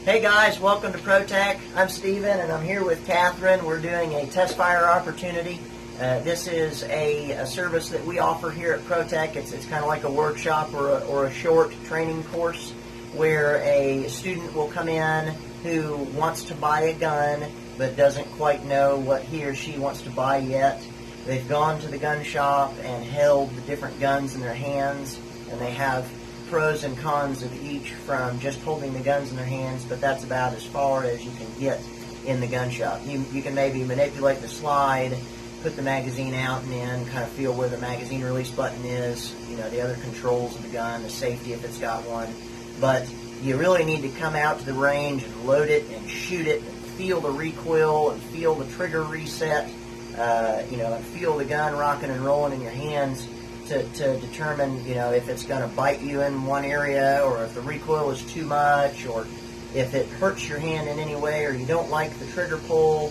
Hey guys, welcome to ProTech. I'm Steven and I'm here with Catherine. We're doing a test fire opportunity. This is a service that we offer here at ProTech. It's kind of like a workshop or a short training course where a student will come in who wants to buy a gun but doesn't quite know what he or she wants to buy yet. They've gone to the gun shop and held the different guns in their hands, and they have pros and cons of each from just holding the guns in their hands, but that's about as far as you can get in the gun shop. You can maybe manipulate the slide, put the magazine out and in, kind of feel where the magazine release button is, you know, the other controls of the gun, the safety if it's got one. But you really need to come out to the range and load it and shoot it and feel the recoil and feel the trigger reset, and feel the gun rocking and rolling in your hands to determine, if it's going to bite you in one area, or if the recoil is too much, or if it hurts your hand in any way, or you don't like the trigger pull.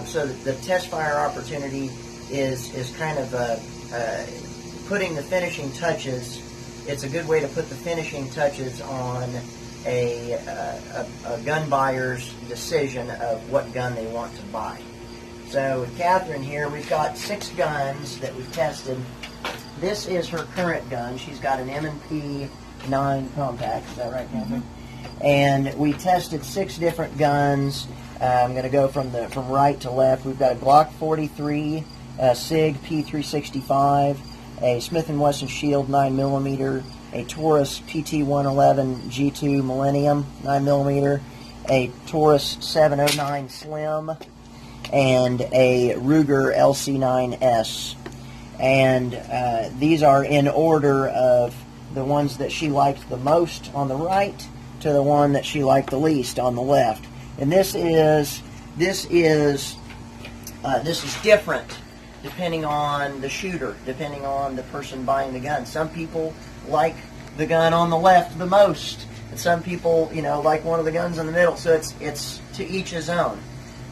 So the test fire opportunity is kind of putting the finishing touches. It's a good way to put the finishing touches on a gun buyer's decision of what gun they want to buy. So with Catherine here, we've got 6 guns that we've tested. This is her current gun. She's got an M&P 9 compact. Is that right, Catherine? Mm-hmm. And we tested 6 different guns. I'm going to go from right to left. We've got a Glock 43, a SIG P365, a Smith & Wesson Shield 9mm, a Taurus PT111 G2 Millennium 9mm, a Taurus 709 Slim, and a Ruger LC9S. And these are in order of the ones that she liked the most on the right to the one that she liked the least on the left. And this is different depending on the shooter, depending on the person buying the gun. Some people like the gun on the left the most, and some people, like one of the guns in the middle. So it's to each his own.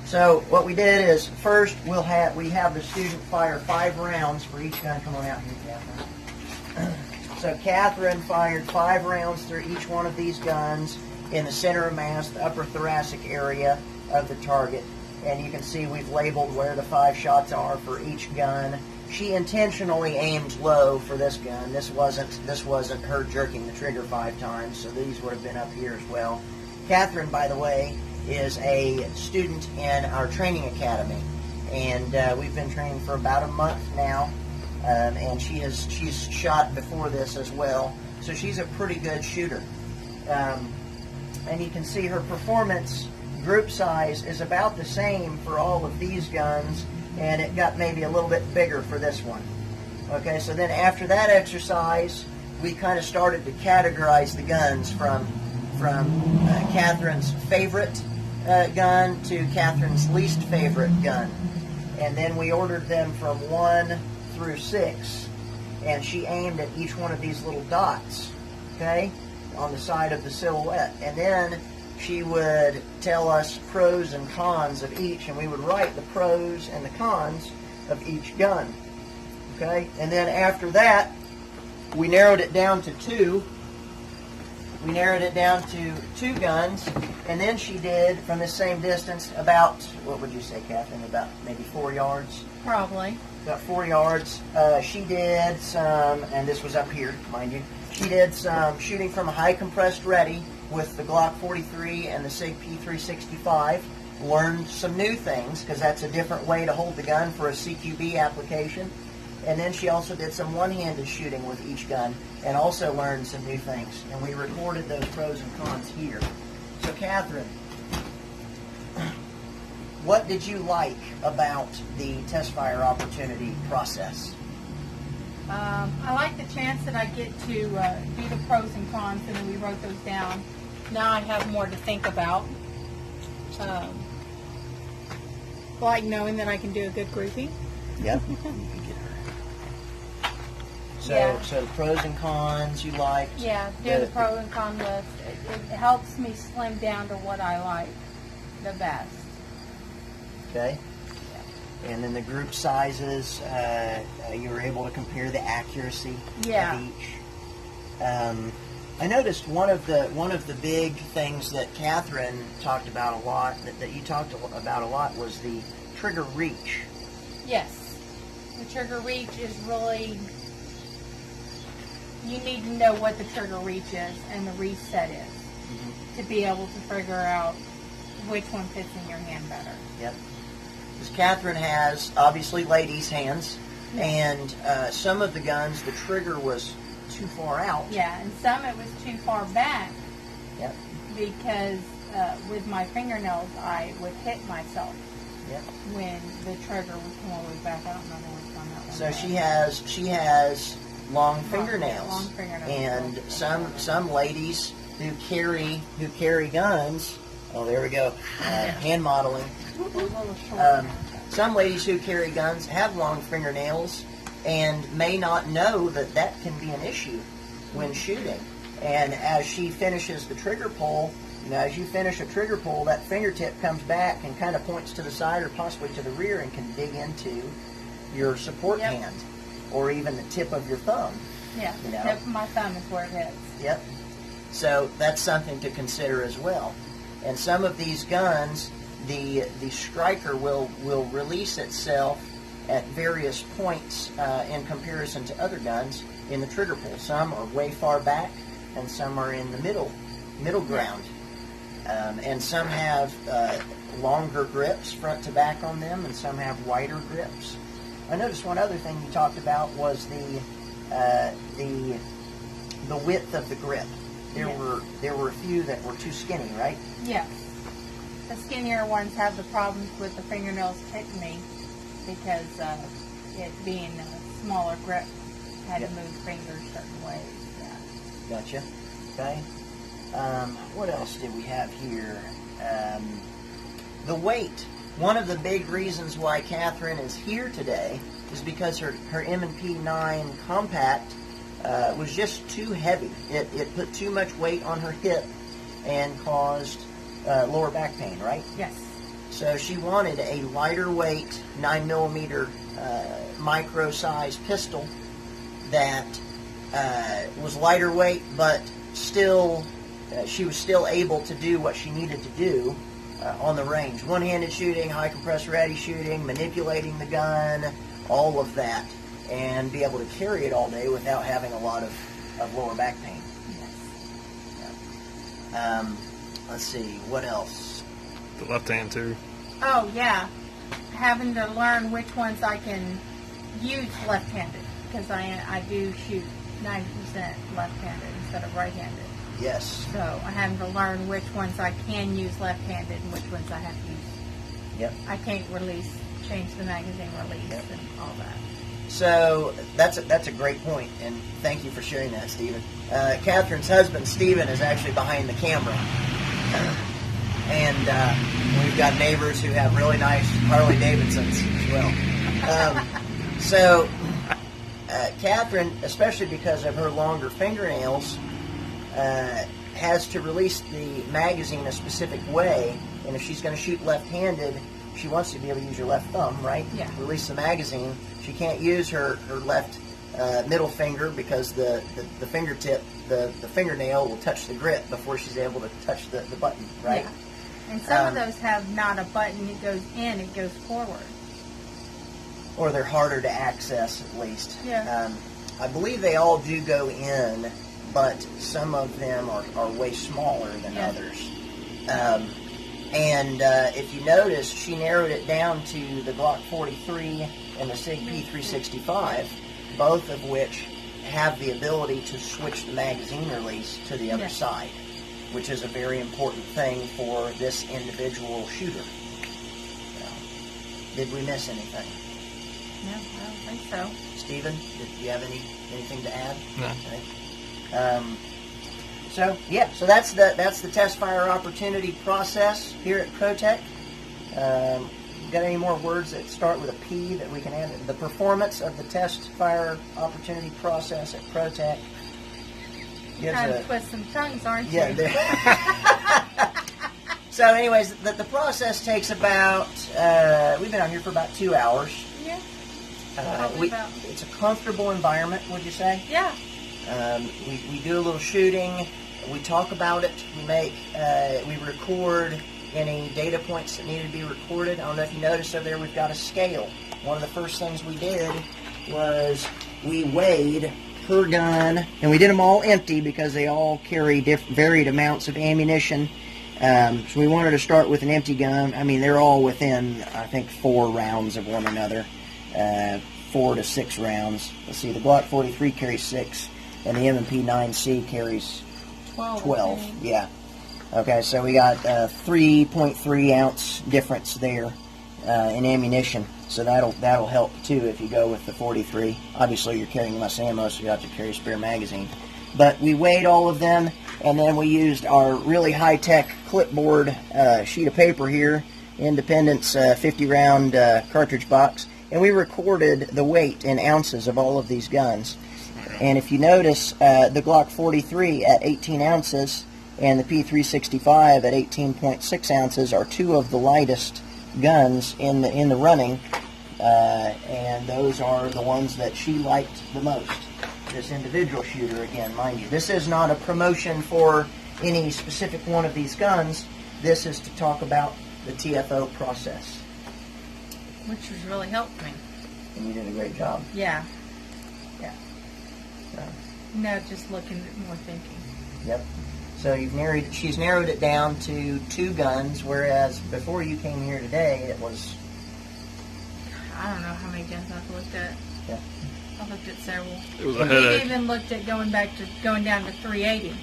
So what we did is first we have the student fire 5 rounds for each gun. Come on out here, Catherine. So Catherine fired 5 rounds through each one of these guns in the center of mass, the upper thoracic area of the target. And you can see we've labeled where the 5 shots are for each gun. She intentionally aimed low for this gun. This wasn't her jerking the trigger 5 times, so these would have been up here as well. Catherine, by the way, is a student in our training academy, and we've been training for about a month now, and she's shot before this as well, so she's a pretty good shooter. And you can see her performance group size is about the same for all of these guns, and it got maybe a little bit bigger for this one. Okay, so then after that exercise, we kind of started to categorize the guns from Catherine's favorite gun to Catherine's least favorite gun. And then we ordered them from 1 through 6, and she aimed at each one of these little dots, okay, on the side of the silhouette. And then she would tell us pros and cons of each, and we would write the pros and the cons of each gun, okay? And then after that, we narrowed it down to 2. We narrowed it down to 2 guns, and then she did, from the same distance, about, what would you say, Catherine, about maybe 4 yards? Probably. About 4 yards. She did some, and this was up here, mind you, she did some shooting from a high compressed ready with the Glock 43 and the SIG P365. Learned some new things, because that's a different way to hold the gun for a CQB application. And then she also did some one-handed shooting with each gun and also learned some new things. And we recorded those pros and cons here. So Catherine, what did you like about the test fire opportunity process? I like the chance that I get to do the pros and cons, and then we wrote those down. Now I have more to think about. Like knowing that I can do a good grouping. Yep. So the pros and cons you liked? Yeah, do the pro and con list. It helps me slim down to what I like the best. Okay. Yeah. And then the group sizes, you were able to compare the accuracy of each. I noticed one of the big things that Catherine talked about a lot, that you talked about a lot, was the trigger reach. Yes. The trigger reach is really, you need to know what the trigger reach is and the reset is to be able to figure out which one fits in your hand better. Yep. Because Catherine has, obviously, ladies' hands, and some of the guns, the trigger was too far out. Yeah, and some it was too far back. Yep. Because with my fingernails, I would hit myself. Yep. When the trigger was all the way back. I don't remember which one that one So was. she has long fingernails. Long fingernails. And some ladies who carry guns. Oh, there we go. Hand modeling. They're a little short. Some ladies who carry guns have long fingernails and may not know that that can be an issue when shooting. And as she finishes the trigger pull, as you finish a trigger pull, that fingertip comes back and kind of points to the side or possibly to the rear and can dig into your support hand or even the tip of your thumb. Yeah, the tip of my thumb is where it hits. Yep. So that's something to consider as well. And some of these guns, the striker will release itself at various points in comparison to other guns in the trigger pull. Some are way far back, and some are in the middle ground. And some have longer grips front to back on them, and some have wider grips. I noticed one other thing you talked about was the width of the grip. There were a few that were too skinny, right? Yes. The skinnier ones have the problems with the fingernails hitting me because it being a smaller grip had to move fingers certain ways. Yeah. Gotcha. Okay. What else did we have here? The weight. One of the big reasons why Catherine is here today is because her M&P 9 compact was just too heavy. It put too much weight on her hip and caused lower back pain, right? Yes. So she wanted a lighter weight 9mm micro size pistol that was lighter weight, but still she was still able to do what she needed to do on the range. One-handed shooting, high compressed ready shooting, manipulating the gun, all of that, and be able to carry it all day without having a lot of lower back pain. Yes. Yeah. Let's see, what else? The left hand too. Oh, yeah. Having to learn which ones I can use left-handed because I do shoot 90% left-handed instead of right-handed. Yes. So I have to learn which ones I can use left-handed and which ones I have to use. Yep. I can't change the magazine release and all that. So that's a great point, and thank you for sharing that, Stephen. Catherine's husband, Stephen, is actually behind the camera. And we've got neighbors who have really nice Harley Davidsons as well. So Catherine, especially because of her longer fingernails, has to release the magazine a specific way. And if she's going to shoot left-handed, she wants to be able to use her left thumb, right? Yeah. Release the magazine. She can't use her left middle finger because the fingertip, the fingernail will touch the grip before she's able to touch the button, right? Yeah. And some of those have not a button. It goes in, it goes forward. Or they're harder to access, at least. Yeah. I believe they all do go in, but some of them are way smaller than others. And if you notice, she narrowed it down to the Glock 43 and the SIG P365, both of which have the ability to switch the magazine release to the other side, which is a very important thing for this individual shooter. Did we miss anything? No, I don't think so. Stephen, did you have anything to add? No. Okay. So that's the test fire opportunity process here at ProTech. Got any more words that start with a P that we can add? The performance of the test fire opportunity process at ProTech. Trying to twist some tongues, aren't you? Yeah. So, anyways, the process takes about. We've been out here for about 2 hours. Yeah. It's a comfortable environment, would you say? Yeah. We do a little shooting. We talk about it. We record any data points that needed to be recorded. I don't know if you noticed over there, we've got a scale. One of the first things we did was we weighed per gun, and we did them all empty because they all carry varied amounts of ammunition. So we wanted to start with an empty gun. I mean, they're all within, I think, 4 rounds of one another, 4 to 6 rounds. Let's see, the Glock 43 carries 6, and the M&P 9C carries 12. Yeah. Okay, so we got 3.3 ounce difference there in ammunition. So that'll help too if you go with the 43. Obviously, you're carrying less ammo, so you have to carry a spare magazine. But we weighed all of them, and then we used our really high-tech clipboard sheet of paper here, Independence 50-round cartridge box, and we recorded the weight in ounces of all of these guns. And if you notice, the Glock 43 at 18 ounces and the P365 at 18.6 ounces are 2 of the lightest guns in the running, and those are the ones that she liked the most. This individual shooter, again, mind you, this is not a promotion for any specific one of these guns. This is to talk about the TFO process. Which has really helped me. And you did a great job. Yeah. Yeah. No, just looking at more thinking. Yep. So she's narrowed it down to 2 guns, whereas before you came here today, it was... I don't know how many guns I've looked at. Yeah. I looked at several. It was a headache. We even looked at going down to 380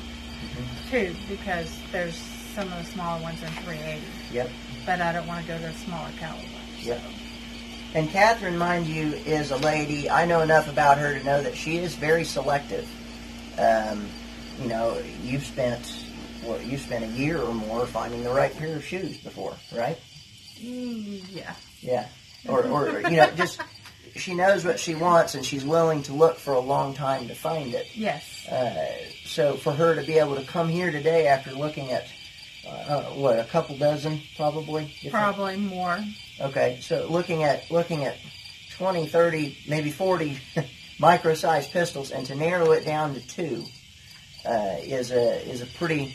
too, because there's some of the smaller ones in 380. Yep. But I don't want to go to the smaller caliber. Yep. And Catherine, mind you, is a lady. I know enough about her to know that she is very selective. You know, you've spent a year or more finding the right pair of shoes before, right? Yeah. Yeah. Or you know, just she knows what she wants, and she's willing to look for a long time to find it. Yes. So for her to be able to come here today after looking at a couple dozen, probably? Probably more. Okay, so looking at 20, 30, maybe 40 micro-sized pistols, and to narrow it down to 2 is a pretty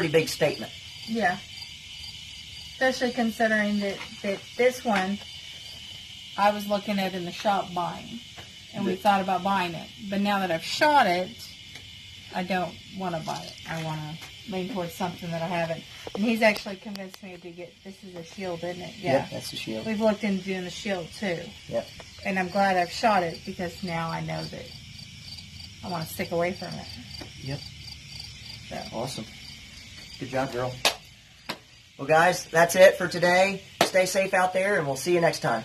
big statement. Yeah. Especially considering that this one I was looking at in the shop buying, and we thought about buying it. But now that I've shot it, I don't want to buy it. I want to lean towards something that I haven't. And he's actually convinced me to get, this is a Shield, isn't it? Yeah. Yep, that's the Shield. We've looked into doing the Shield too. Yep. And I'm glad I've shot it because now I know that I want to stick away from it. Yep. So. Awesome. Good job, girl. Well, guys, that's it for today. Stay safe out there, and we'll see you next time.